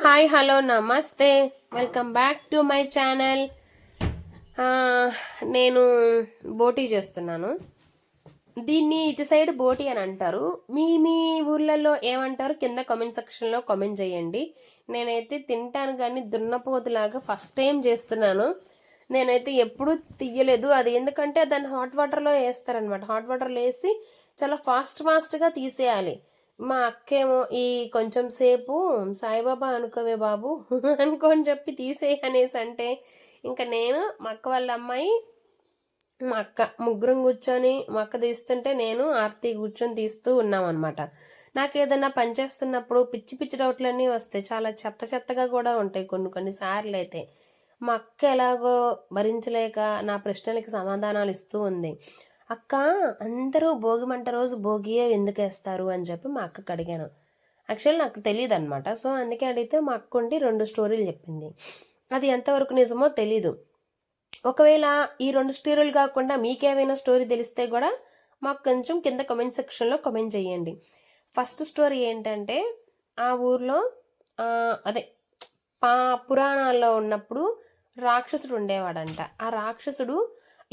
Hi hello నమస్తే, welcome back to my channel. నేను బోటీ చేస్తున్నాను. దీన్ని ఇటు సైడ్ బోటీ అని అంటారు. మీ ఊర్లలో ఏమంటారు కింద కామెంట్ సెక్షన్లో కామెంట్ చేయండి. నేనైతే తింటాను కానీ దున్నపోతులాగా ఫస్ట్ టైం చేస్తున్నాను. నేనైతే ఎప్పుడూ తీయలేదు. అది ఎందుకంటే దాన్ని హాట్ వాటర్లో వేస్తారనమాట. హాట్ వాటర్లో వేసి చాలా ఫాస్ట్గా తీసేయాలి. మా అక్కేమో ఈ కొంచెం సేపు సాయిబాబా అనుకోవే బాబు అనుకోని చెప్పి తీసేయి అనేసి అంటే, ఇంకా నేను మా అక్క వాళ్ళ అమ్మాయి మా అక్క ముగ్గురం కూర్చొని మా అక్క తీస్తుంటే నేను ఆర్తి కూర్చొని తీస్తూ ఉన్నాం అనమాట. నాకు ఏదైనా పని చేస్తున్నప్పుడు పిచ్చి పిచ్చి డౌట్లన్నీ వస్తాయి. చాలా చెత్తగా కూడా ఉంటాయి కొన్ని సార్లు అయితే. మా అక్క ఎలాగో భరించలేక నా ప్రశ్నలకి సమాధానాలు ఇస్తూ ఉంది. అక్క, అందరూ భోగి మంట రోజు భోగియే ఎందుకు వేస్తారు అని చెప్పి మా అక్కకి అడిగాను. యాక్చువల్లీ నాకు తెలియదు అనమాట. సో అందుకే అడిగితే మా అక్క ఉండి 2 స్టోరీలు చెప్పింది. అది ఎంతవరకు నిజమో తెలీదు. ఒకవేళ ఈ 2 స్టోరీలు కాకుండా మీకేమైనా స్టోరీ తెలిస్తే కూడా మాకు కొంచెం కింద కామెంట్ సెక్షన్లో కామెంట్ చేయండి. ఫస్ట్ స్టోరీ ఏంటంటే, ఆ ఊర్లో అదే పురాణాల్లో ఉన్నప్పుడు రాక్షసుడు ఉండేవాడంట. ఆ రాక్షసుడు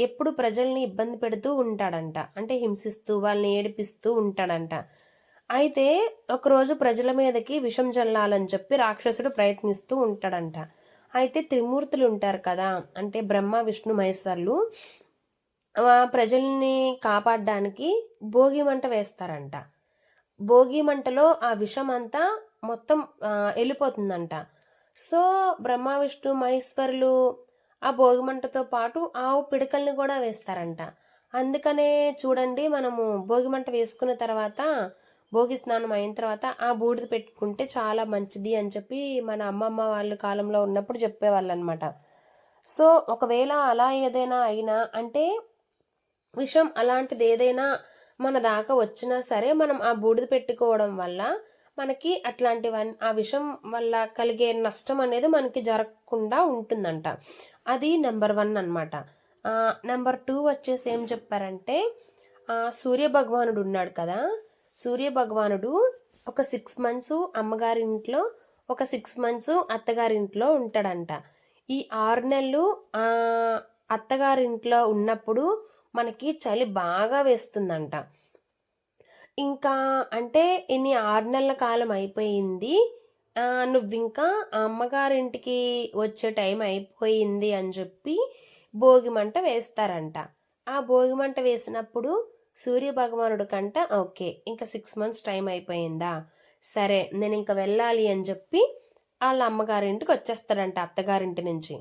ఎప్పుడు ప్రజల్ని ఇబ్బంది పెడుతూ ఉంటాడంట. అంటే హింసిస్తూ వాళ్ళని ఏడిపిస్తూ ఉంటాడంట. అయితే ఒకరోజు ప్రజల మీదకి విషం జల్లాలని చెప్పి రాక్షసుడు ప్రయత్నిస్తూ ఉంటాడంట. అయితే త్రిమూర్తులు ఉంటారు కదా, అంటే బ్రహ్మ విష్ణు మహేశ్వరులు, ప్రజల్ని కాపాడడానికి భోగి మంట వేస్తారంట. భోగి మంటలో ఆ విషం అంతా మొత్తం వెళ్ళిపోతుందంట. సో బ్రహ్మ విష్ణు మహేశ్వరులు ఆ భోగిమంటతో పాటు ఆవు పిడకల్ని కూడా వేస్తారంట. అందుకనే చూడండి, మనము భోగిమంట వేసుకున్న తర్వాత భోగి స్నానం అయిన తర్వాత ఆ బూడిద పెట్టుకుంటే చాలా మంచిది అని చెప్పి మన అమ్మమ్మ వాళ్ళ కాలంలో ఉన్నప్పుడు చెప్పేవాళ్ళు అనమాట. సో ఒకవేళ అలా ఏదైనా అయినా, అంటే విషం అలాంటిది ఏదైనా మన దాకా వచ్చినా సరే మనం ఆ బూడిద పెట్టుకోవడం వల్ల మనకి అట్లాంటివన్నీ ఆ విషం వల్ల కలిగే నష్టం అనేది మనకి జరగకుండా ఉంటుందంట. అది నెంబర్ 1 అనమాట. నెంబర్ 2 వచ్చేసి ఏం చెప్పారంటే, సూర్య భగవానుడు ఉన్నాడు కదా, సూర్య భగవానుడు ఒక 6 మంత్స్ అమ్మగారింట్లో, ఒక 6 మంత్స్ అత్తగారింట్లో ఉంటాడంట. ఈ 6 నెలలు అత్తగారింట్లో ఉన్నప్పుడు మనకి చలి బాగా వేస్తుందంట. ఇంకా అంటే ఇన్ని 6 నెలల కాలం అయిపోయింది, నువ్వింకా అమ్మగారింటికి వచ్చే టైం అయిపోయింది అని చెప్పి భోగి మంట వేస్తారంట. ఆ భోగి మంట వేసినప్పుడు సూర్య భగవానుడు కంట ఓకే, ఇంకా 6 మంత్స్ టైం అయిపోయిందా, సరే నేను ఇంకా వెళ్ళాలి అని చెప్పి వాళ్ళ అమ్మగారింటికి వచ్చేస్తాడంట అత్తగారింటి నుంచి.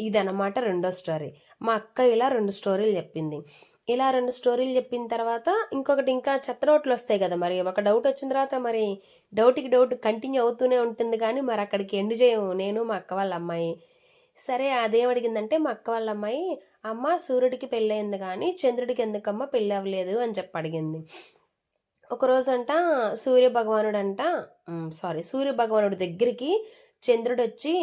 ఇదనమాట రెండో స్టోరీ. మా అక్క ఇలా 2 స్టోరీలు చెప్పింది. ఇలా 2 స్టోరీలు చెప్పిన తర్వాత ఇంకొకటి, ఇంకా చెత్త డౌట్లు వస్తాయి కదా, మరి ఒక డౌట్ వచ్చిన తర్వాత మరి డౌట్కి డౌట్ కంటిన్యూ అవుతూనే ఉంటుంది. కానీ మరి అక్కడికి ఎండ్ చేయము నేను మా అక్క వాళ్ళ అమ్మాయి. సరే, అదేం అడిగిందంటే మా అక్క వాళ్ళ అమ్మాయి, అమ్మ సూర్యుడికి పెళ్ళయింది కానీ చంద్రుడికి ఎందుకమ్మ పెళ్ళి అవ్వలేదు అని చెప్పి అడిగింది. ఒకరోజంట సూర్య భగవానుడి దగ్గరికి చంద్రుడు వచ్చి,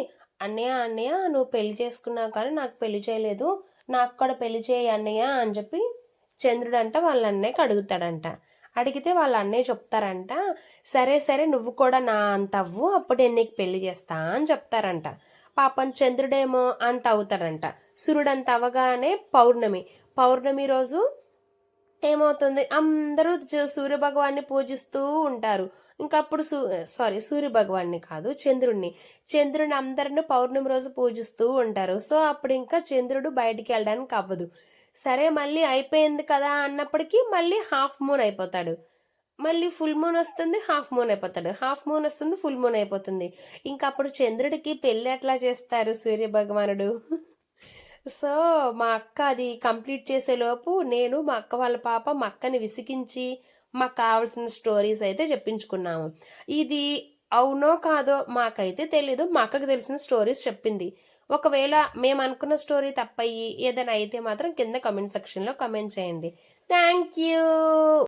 అన్నయ్య నువ్వు పెళ్లి చేసుకున్నావు కానీ నాకు పెళ్లి చేయలేదు, నాకు కూడా పెళ్లి చేయి అన్నయ్య అని చెప్పి చంద్రుడంట వాళ్ళ అన్నయ్యకి అడుగుతాడంట. అడిగితే వాళ్ళ అన్నయ్య చెప్తారంట, సరే నువ్వు కూడా నా అంత అవ్వు, అప్పుడు నేను నీకు పెళ్లి చేస్తా అని చెప్తారంట. పాపం చంద్రుడేమో అంత అవుతాడంట. సూర్యుడు అంత అవగానే పౌర్ణమి రోజు ఏమవుతుంది, అందరూ సూర్య భగవాన్ని పూజిస్తూ ఉంటారు. ఇంకప్పుడు సూర్య భగవాన్ని కాదు, చంద్రుడిని అందరిని పౌర్ణమి రోజు పూజిస్తూ ఉంటారు. సో అప్పుడు ఇంకా చంద్రుడు బయటికి వెళ్ళడానికి అవ్వదు. సరే మళ్ళీ అయిపోయింది కదా అన్నప్పటికీ మళ్ళీ హాఫ్ మూన్ అయిపోతాడు, మళ్ళీ ఫుల్ మూన్ వస్తుంది, హాఫ్ మూన్ అయిపోతాడు, హాఫ్ మూన్ వస్తుంది, ఫుల్ మూన్ అయిపోతుంది. ఇంకప్పుడు చంద్రుడికి పెళ్ళి ఎట్లా చేస్తారు సూర్య భగవానుడు? సో మా అక్క అది కంప్లీట్ చేసేలోపు నేను మా అక్క వాళ్ళ పాప మా అక్కని విసిగించి మాకు కావాల్సిన స్టోరీస్ అయితే చెప్పించుకున్నాము. ఇది అవునో కాదో మాకైతే తెలీదు, మా అక్కకి తెలిసిన స్టోరీస్ చెప్పింది. ఒకవేళ మేము అనుకున్న స్టోరీ తప్పయ్యి ఏదైనా అయితే మాత్రం కింద కమెంట్ సెక్షన్లో కమెంట్ చేయండి. Thank you.